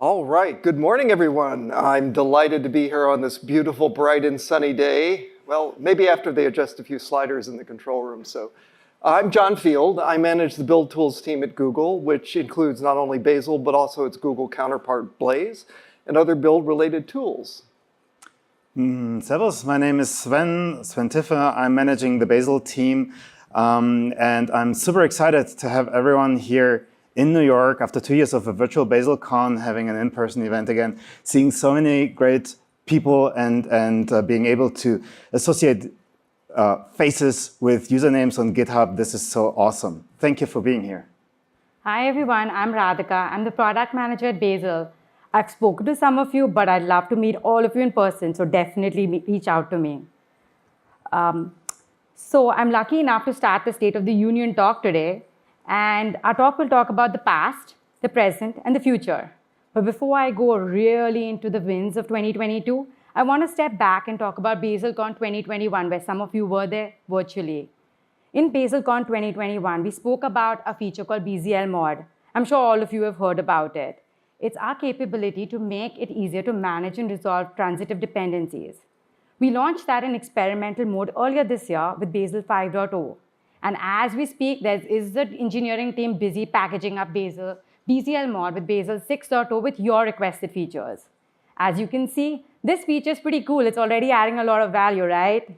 All right, good morning, everyone. I'm delighted to be here on this beautiful, bright, and sunny day. Well, maybe after they adjust a few sliders in the control room. So I'm John Field. I manage the Build Tools team at Google, which includes not only Bazel, but also its Google counterpart, Blaze, and other build-related tools. Servus, my name is Sven Tiffe. I'm managing the Bazel team, and I'm super excited to have everyone here in New York after 2 years of a virtual BazelCon, having an in-person event again, seeing so many great people and being able to associate faces with usernames on GitHub. This is so awesome. Thank you for being here. Hi everyone, I'm Radhika. I'm the product manager at Bazel. I've spoken to some of you, but I'd love to meet all of you in person, so definitely reach out to me. So I'm lucky enough to start the State of the Union talk today, and our talk will talk about the past, the present, and the future. But before I go really into the wins of 2022, I want to step back and talk about BazelCon 2021, where some of you were there virtually. In BazelCon 2021, we spoke about a feature called BZL mod. I'm sure all of you have heard about it. It's our capability to make it easier to manage and resolve transitive dependencies. We launched that in experimental mode earlier this year with Bazel 5.0. And as we speak, there is the engineering team busy packaging up BZL mod with Bazel 6.0 with your requested features. As you can see, this feature is pretty cool. It's already adding a lot of value, right?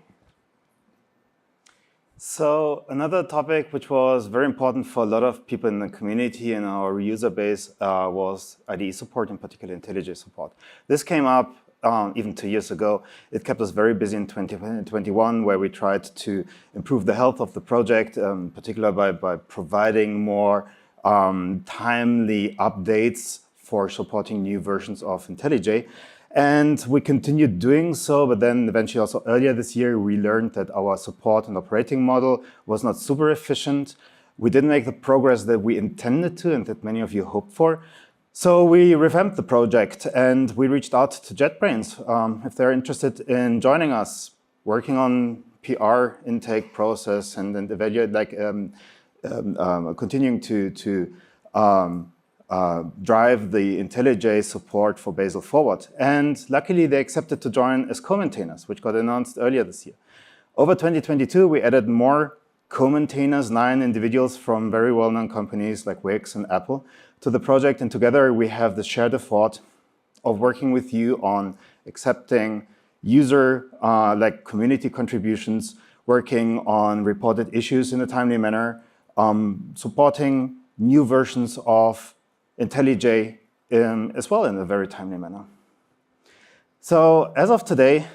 So another topic which was very important for a lot of people in the community and our user base was IDE support, in particular IntelliJ support. This came up even 2 years ago. It kept us very busy in 2021, where we tried to improve the health of the project, particularly by providing more timely updates for supporting new versions of IntelliJ. And we continued doing so, but then eventually also earlier this year, we learned that our support and operating model was not super efficient. We didn't make the progress that we intended to and that many of you hoped for. So we revamped the project and we reached out to JetBrains if they're interested in joining us, working on PR intake process and evaluate, continuing to drive the IntelliJ support for Bazel forward. And luckily, they accepted to join as co-maintainers, which got announced earlier this year. Over 2022, we added more co-maintainers, 9 individuals from very well-known companies like Wix and Apple to the project. And together, we have the shared effort of working with you on accepting user, community contributions, working on reported issues in a timely manner, supporting new versions of IntelliJ as well in a very timely manner. So as of today,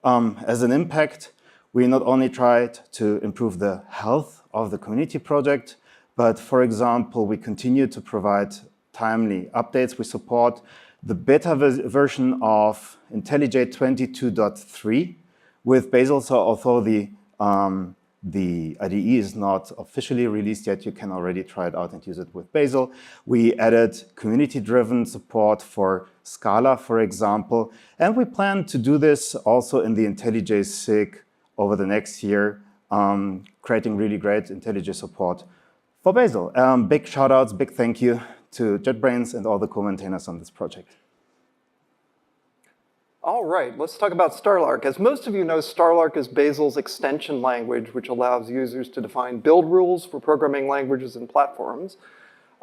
as an impact, we not only tried to improve the health of the community project, but for example, we continue to provide timely updates. We support the beta version of IntelliJ 22.3 with Bazel, so although the IDE is not officially released yet, you can already try it out and use it with Bazel. We added community-driven support for Scala, for example, and we plan to do this also in the IntelliJ SIG over the next year, creating really great IntelliJ support for Bazel. Big shout-outs, big thank you to JetBrains and all the co-maintainers on this project. All right, let's talk about Starlark. As most of you know, Starlark is Bazel's extension language, which allows users to define build rules for programming languages and platforms.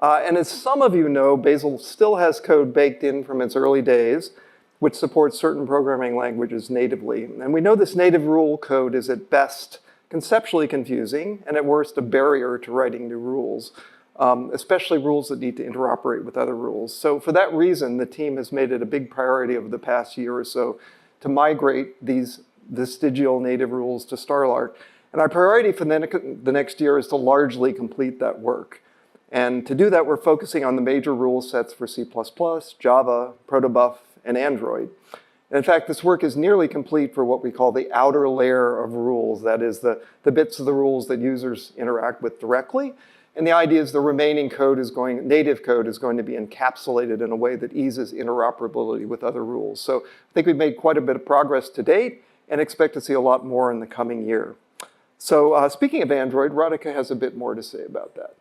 And as some of you know, Bazel still has code baked in from its early days, which supports certain programming languages natively. And we know this native rule code is at best conceptually confusing, and at worst a barrier to writing new rules. Especially rules that need to interoperate with other rules. So for that reason, the team has made it a big priority over the past year or so to migrate these vestigial native rules to Starlark. And our priority for the next year is to largely complete that work. And to do that, we're focusing on the major rule sets for C++, Java, Protobuf, and Android. And in fact, this work is nearly complete for what we call the outer layer of rules. That is the bits of the rules that users interact with directly. And the idea is the remaining native code is going to be encapsulated in a way that eases interoperability with other rules. So I think we've made quite a bit of progress to date and expect to see a lot more in the coming year. So speaking of Android, Radhika has a bit more to say about that.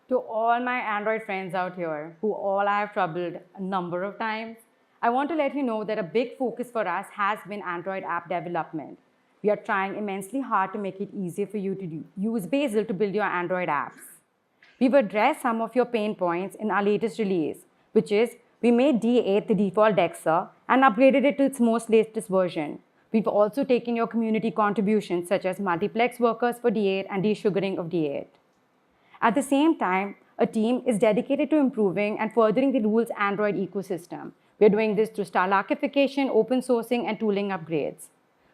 To all my Android friends out here, who all I have troubled a number of times, I want to let you know that a big focus for us has been Android app development. We are trying immensely hard to make it easier for you to use Bazel to build your Android apps. We've addressed some of your pain points in our latest release, which is we made D8 the default DXer and upgraded it to its most latest version. We've also taken your community contributions such as multiplex workers for D8 and desugaring of D8. At the same time, a team is dedicated to improving and furthering the rules Android ecosystem. We're doing this through Starlarkification, open sourcing, and tooling upgrades.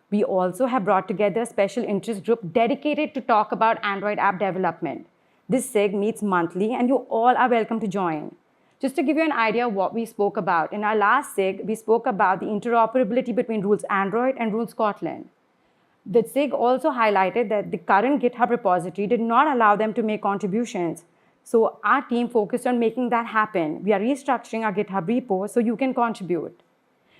We also have brought together a special interest group dedicated to talk about Android app development. This SIG meets monthly, and you all are welcome to join. Just to give you an idea of what we spoke about, in our last SIG, we spoke about the interoperability between Rules Android and Rules Kotlin. The SIG also highlighted that the current GitHub repository did not allow them to make contributions. So our team focused on making that happen. We are restructuring our GitHub repo so you can contribute.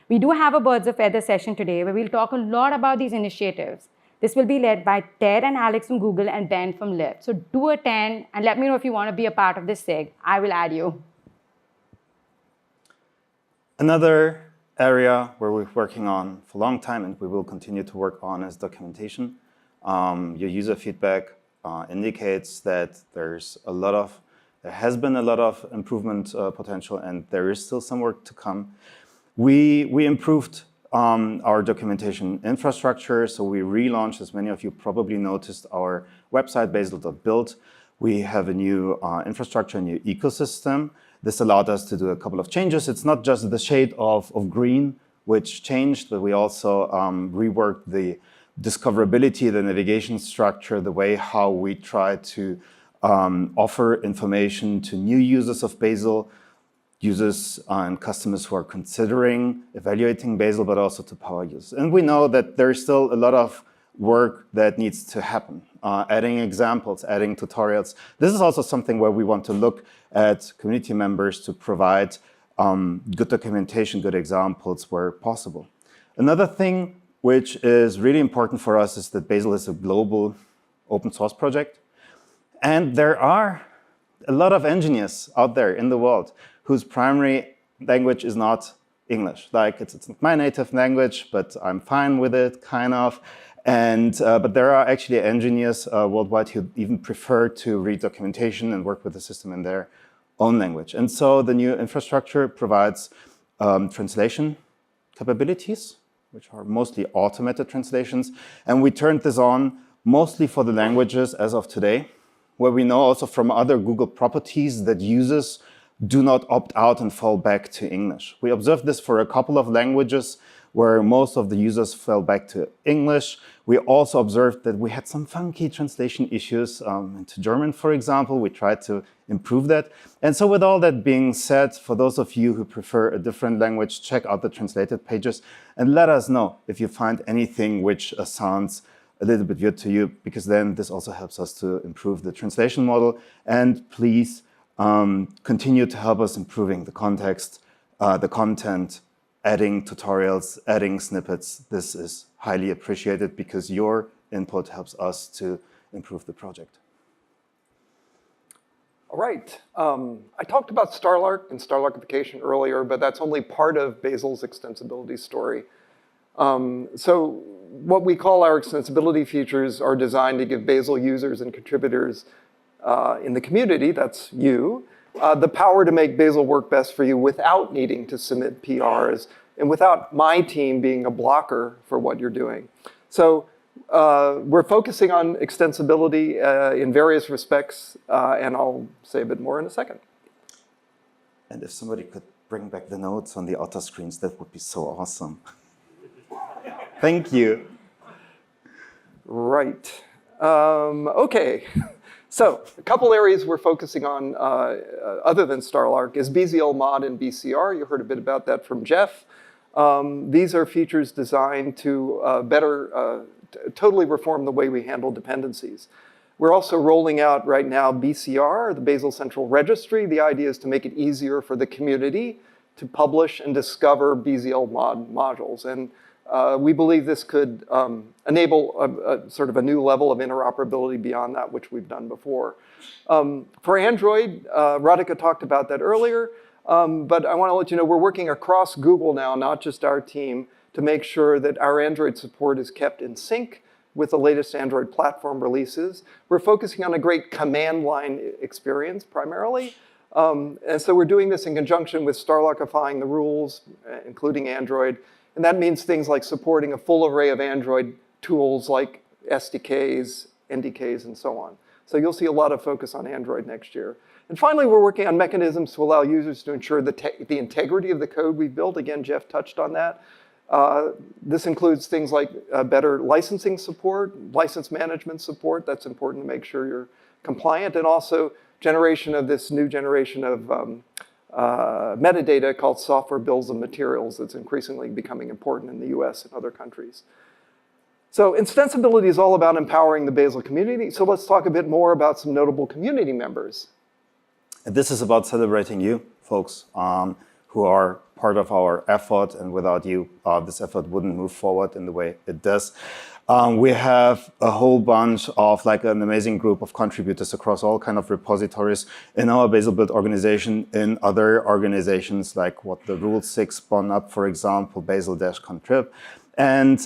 We do have a Birds of Feather session today where we'll talk a lot about these initiatives. This will be led by Ted and Alex from Google and Ben from Lyft. So do attend and let me know if you want to be a part of this SIG. I will add you. Another area where we're working on for a long time and we will continue to work on is documentation. Your user feedback indicates that there has been a lot of improvement potential and there is still some work to come. We improved our documentation infrastructure, so we relaunched, as many of you probably noticed, our website, bazel.build. We have a new infrastructure, a new ecosystem. This allowed us to do a couple of changes. It's not just the shade of green which changed, but we also reworked the discoverability, the navigation structure, the way how we try to offer information to new users of Bazel, users and customers who are considering evaluating Bazel, but also to power users. And we know that there is still a lot of work that needs to happen. Adding examples, adding tutorials. This is also something where we want to look at community members to provide good documentation, good examples where possible. Another thing which is really important for us is that Bazel is a global open source project. And there are a lot of engineers out there in the world whose primary language is not English. Like it's not my native language, but I'm fine with it, kind of. And but there are actually engineers worldwide who even prefer to read documentation and work with the system in their own language. And so the new infrastructure provides translation capabilities, which are mostly automated translations. And we turned this on mostly for the languages as of today, where we know also from other Google properties that users do not opt out and fall back to English. We observed this for a couple of languages where most of the users fell back to English. We also observed that we had some funky translation issues into German, for example. We tried to improve that. And so with all that being said, for those of you who prefer a different language, check out the translated pages and let us know if you find anything which sounds a little bit weird to you, because then this also helps us to improve the translation model. And please continue to help us improving the context, the content, adding tutorials, adding snippets. This is highly appreciated because your input helps us to improve the project. All right. I talked about Starlark and Starlarkification earlier, but that's only part of Bazel's extensibility story. So what we call our extensibility features are designed to give Bazel users and contributors in the community, that's you, the power to make Bazel work best for you without needing to submit PRs and without my team being a blocker for what you're doing. So we're focusing on extensibility in various respects, and I'll say a bit more in a second. And if somebody could bring back the notes on the auto screens, that would be so awesome. Thank you. Right. Okay. So a couple areas we're focusing on other than Starlark is BZL mod and BCR. You heard a bit about that from Jeff. These are features designed to better totally reform the way we handle dependencies. We're also rolling out right now BCR, the Bazel Central Registry. The idea is to make it easier for the community to publish and discover BZL mod modules. And We believe this could enable a sort of a new level of interoperability beyond that which we've done before. For Android, Radhika talked about that earlier, but I want to let you know we're working across Google now, not just our team, to make sure that our Android support is kept in sync with the latest Android platform releases. We're focusing on a great command line experience primarily. And so we're doing this in conjunction with Starlarkifying the rules, including Android. And that means things like supporting a full array of Android tools like SDKs, NDKs, and so on. So you'll see a lot of focus on Android next year. And finally, we're working on mechanisms to allow users to ensure the integrity of the code we've built. Again, Jeff touched on that. This includes things like better licensing support, license management support. That's important to make sure you're compliant, and also generation of this new generation of metadata called software bills of materials that's increasingly becoming important in the US and other countries. So extensibility is all about empowering the Bazel community. So let's talk a bit more about some notable community members. This is about celebrating you, folks, who are part of our effort, and without you, this effort wouldn't move forward in the way it does. We have a whole bunch of an amazing group of contributors across all kind of repositories in our Bazel Build organization, in other organizations like what the Rule 6 spun up, for example, Bazel-Contrib. And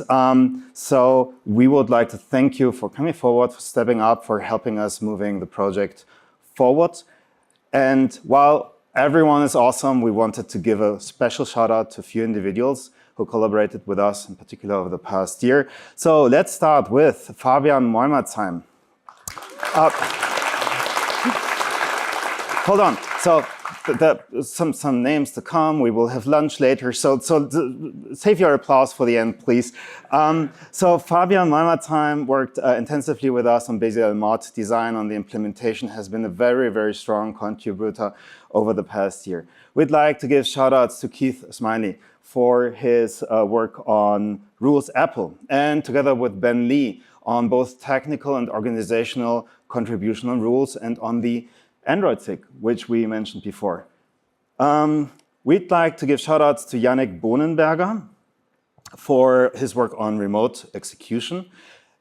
so we would like to thank you for coming forward, for stepping up, for helping us moving the project forward. And while everyone is awesome, we wanted to give a special shout out to a few individuals who collaborated with us, in particular over the past year. So let's start with Fabian Meumertsheim. Hold on. So some names to come. We will have lunch later. So save your applause for the end, please. So Fabian Meumertsheim worked intensively with us on Bazel mod design. On the implementation, has been a very, very strong contributor over the past year. We'd like to give shout outs to Keith Smiley for his work on Rules Apple, and together with Ben Lee on both technical and organizational contribution on rules and on the Android SIG, which we mentioned before. We'd like to give shout outs to Yannick Bohnenberger for his work on remote execution,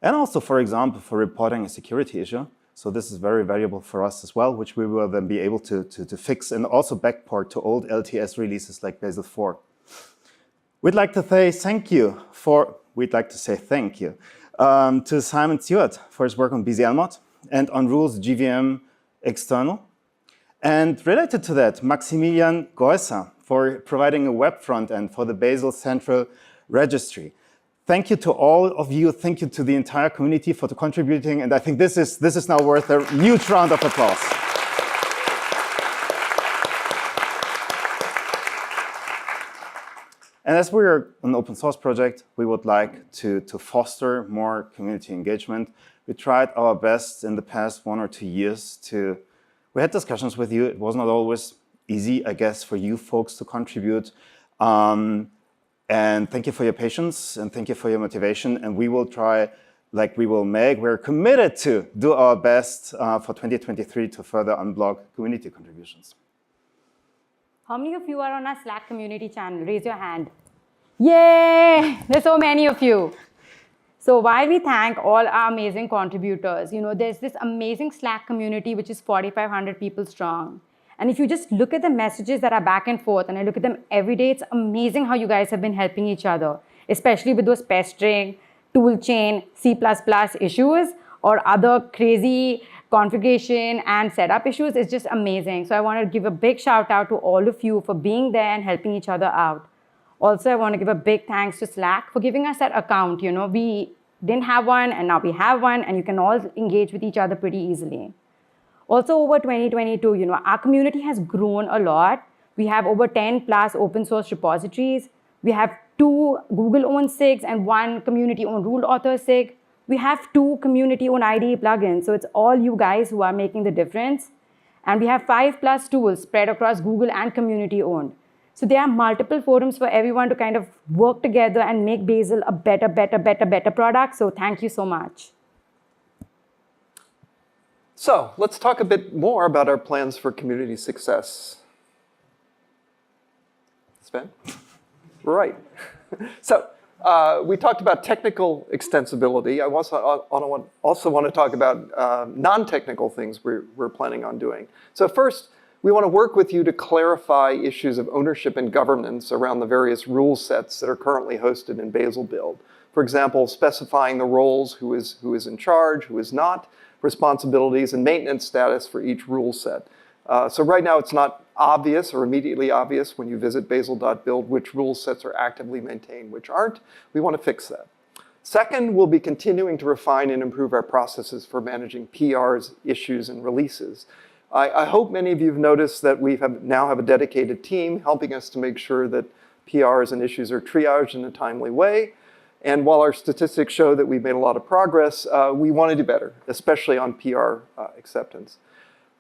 and also, for example, for reporting a security issue. So this is very valuable for us as well, which we will then be able to fix and also backport to old LTS releases like Bazel 4. We'd like to say thank you to Simon Stewart for his work on BZLmod and on Rules GVM external. And related to that, Maximilian Geusser for providing a web front end for the Bazel Central Registry. Thank you to all of you. Thank you to the entire community for contributing. And I think this is now worth a huge round of applause. And as we're an open source project, we would like to foster more community engagement. We tried our best in the past 1 or 2 years we had discussions with you. It was not always easy, I guess, for you folks to contribute. And thank you for your patience and thank you for your motivation. And we will try, we're committed to do our best for 2023 to further unblock community contributions. How many of you are on our Slack community channel? Raise your hand. Yay! There's so many of you. So while we thank all our amazing contributors, there's this amazing Slack community which is 4,500 people strong. And if you just look at the messages that are back and forth, and I look at them every day, it's amazing how you guys have been helping each other, especially with those pestering, toolchain, C++ issues, or other crazy configuration and setup issues. It's just amazing. So I want to give a big shout out to all of you for being there and helping each other out. Also, I want to give a big thanks to Slack for giving us that account. We didn't have one, and now we have one, and you can all engage with each other pretty easily. Also, over 2022, our community has grown a lot. We have over 10 plus open source repositories. We have 2 Google-owned SIGs and 1 community-owned rule author SIG. We have 2 community-owned IDE plugins. So it's all you guys who are making the difference. And we have 5 plus tools spread across Google and community-owned. So there are multiple forums for everyone to kind of work together and make Bazel a better product. So thank you so much. So let's talk a bit more about our plans for community success. Sven? Right. So We talked about technical extensibility. I also want to talk about non-technical things we're planning on doing. So first, we want to work with you to clarify issues of ownership and governance around the various rule sets that are currently hosted in Bazel Build. For example, specifying the roles, who is in charge, who is not, responsibilities, and maintenance status for each rule set. So right now it's not obvious or immediately obvious when you visit bazel.build which rule sets are actively maintained, which aren't. We want to fix that. Second, we'll be continuing to refine and improve our processes for managing PRs, issues, and releases. I hope many of you have noticed that we now have a dedicated team helping us to make sure that PRs and issues are triaged in a timely way. And while our statistics show that we've made a lot of progress, we want to do better, especially on PR acceptance.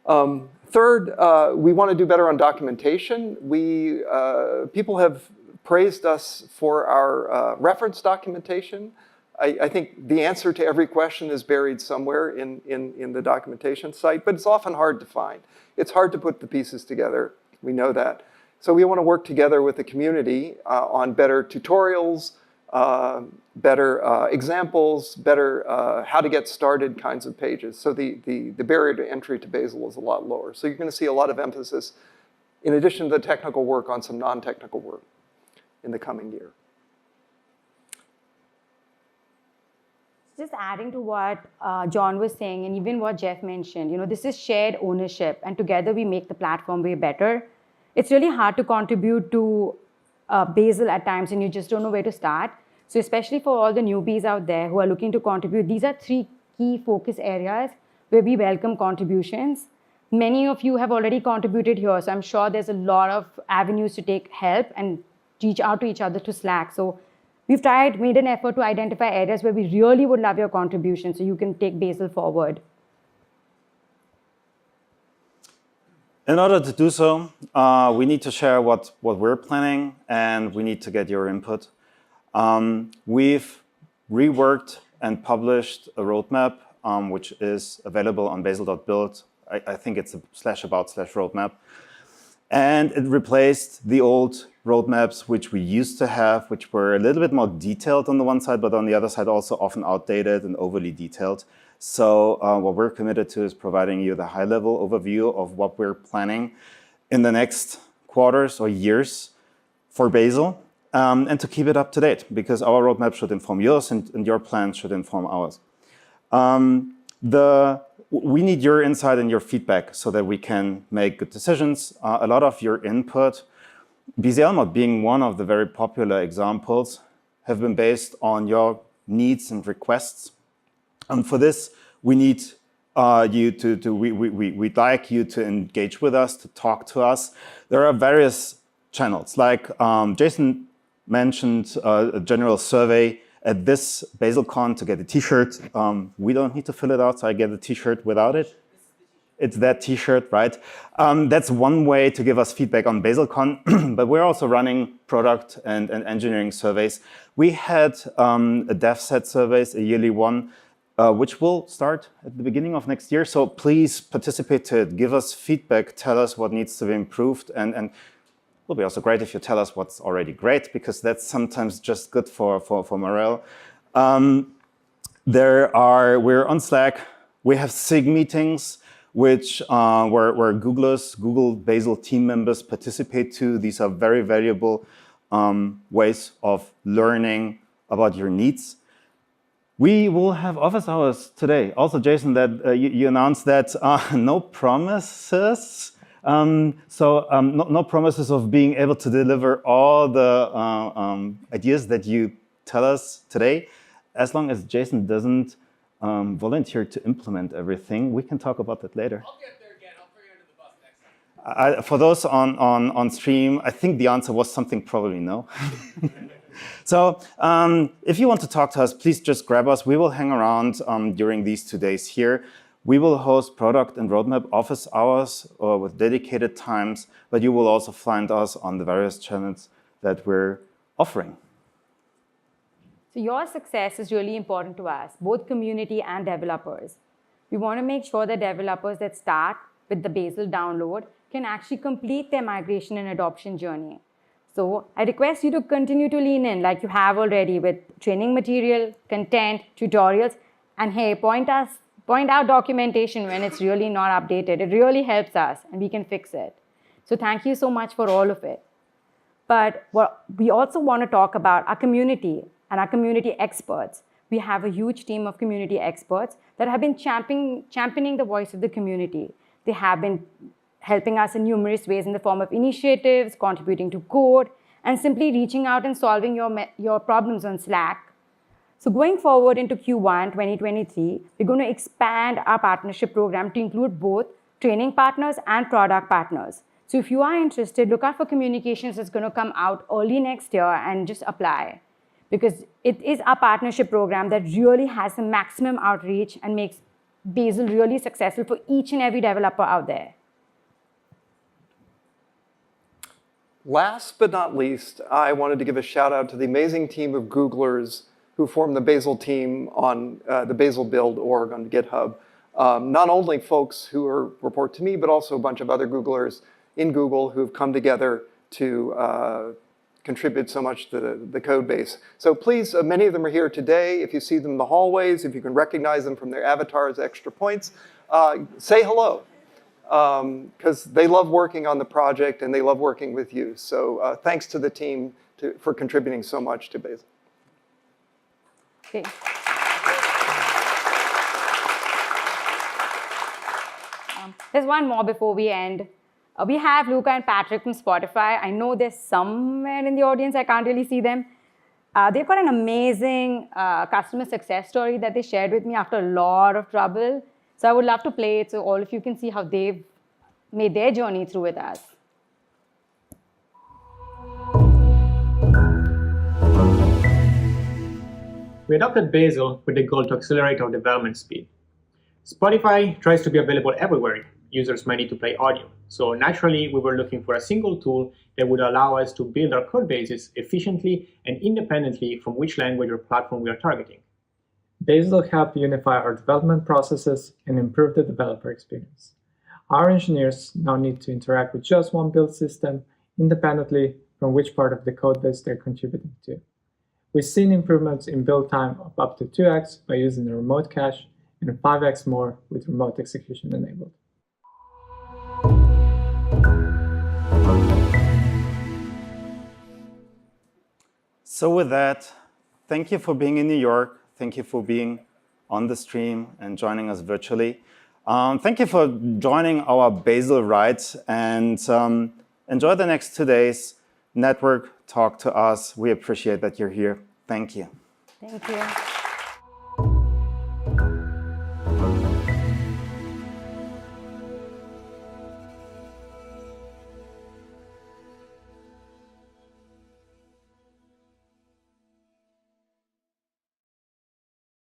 Third, we want to do better on documentation. People have praised us for our reference documentation. I think the answer to every question is buried somewhere in the documentation site, but it's often hard to find. It's hard to put the pieces together. We know that. So we want to work together with the community on better tutorials, better examples, better how to get started kinds of pages. So the barrier to entry to Bazel is a lot lower. So you're going to see a lot of emphasis, in addition to the technical work, on some non-technical work in the coming year. Just adding to what John was saying, and even what Jeff mentioned, this is shared ownership, and together we make the platform way better. It's really hard to contribute to Bazel at times, and you just don't know where to start. So especially for all the newbies out there who are looking to contribute, these are 3 key focus areas where we welcome contributions. Many of you have already contributed here, so I'm sure there's a lot of avenues to take help and reach out to each other to Slack. So we've made an effort to identify areas where we really would love your contribution so you can take Bazel forward. In order to do so, we need to share what we're planning, and we need to get your input. We've reworked and published a roadmap, which is available on bazel.build. I think it's a /about/roadmap. And it replaced the old roadmaps, which we used to have, which were a little bit more detailed on the one side, but on the other side also often outdated and overly detailed. So what we're committed to is providing you the high-level overview of what we're planning in the next quarters or years for Bazel, and to keep it up to date, because our roadmap should inform yours and your plans should inform ours. We need your insight and your feedback so that we can make good decisions. A lot of your input, BZL being one of the very popular examples, have been based on your needs and requests. And for this, we need we'd like you to engage with us, to talk to us. There are various channels, like Jason mentioned a general survey at this BazelCon to get a t-shirt. We don't need to fill it out, so I get a t-shirt without it. It's that t-shirt, right? That's one way to give us feedback on BazelCon, but we're also running product and engineering surveys. We had a dev set surveys, a yearly one, which will start at the beginning of next year. So please participate to it, give us feedback, tell us what needs to be improved, and it will be also great if you tell us what's already great, because that's sometimes just good for morale. We're on Slack. We have SIG meetings, which where Google Bazel team members participate to. These are very valuable ways of learning about your needs. We will have office hours today. Also, Jason, that you announced that no promises. No promises of being able to deliver all the ideas that you tell us today. As long as Jason doesn't volunteer to implement everything, we can talk about that later. I'll get there again. I'll throw you under the bus next time. For those on stream, I think the answer was something probably no. So if you want to talk to us, please just grab us. We will hang around during these 2 days here. We will host product and roadmap office hours with dedicated times, but you will also find us on the various channels that we're offering. So your success is really important to us, both community and developers. We want to make sure that developers that start with the Bazel download can actually complete their migration and adoption journey. So I request you to continue to lean in like you have already with training material, content, tutorials, and hey, point out documentation when it's really not updated. It really helps us and we can fix it. So thank you so much for all of it. But what we also want to talk about our community and our community experts. We have a huge team of community experts that have been championing the voice of the community. They have been helping us in numerous ways in the form of initiatives, contributing to code, and simply reaching out and solving your problems on Slack. So going forward into Q1 2023, we're going to expand our partnership program to include both training partners and product partners. So if you are interested, look out for communications that's going to come out early next year and just apply. Because it is our partnership program that really has the maximum outreach and makes Bazel really successful for each and every developer out there. Last but not least, I wanted to give a shout out to the amazing team of Googlers who formed the Bazel team on the Bazel build org on GitHub. Not only folks who report to me, but also a bunch of other Googlers in Google who've come together to contribute so much to the code base. So please, many of them are here today. If you see them in the hallways, if you can recognize them from their avatars, extra points, say hello. Because they love working on the project and they love working with you. So thanks to the team for contributing so much to Bazel. Okay. There's one more before we end. We have Luca and Patrick from Spotify. I know they're somewhere in the audience. I can't really see them. They've got an amazing customer success story that they shared with me after a lot of trouble. So I would love to play it so all of you can see how they've made their journey through with us. We adopted Bazel with the goal to accelerate our development speed. Spotify tries to be available everywhere users might need to play audio. So naturally, we were looking for a single tool that would allow us to build our code bases efficiently and independently from which language or platform we are targeting. Bazel helped unify our development processes and improve the developer experience. Our engineers now need to interact with just one build system independently from which part of the code base they're contributing to. We've seen improvements in build time of up to 2x by using the remote cache and 5x more with remote execution enabled. So with that, thank you for being in New York. Thank you for being on the stream and joining us virtually. Thank you for joining our Bazel rides and enjoy the next 2 days. Network, talk to us. We appreciate that you're here. Thank you. Thank you.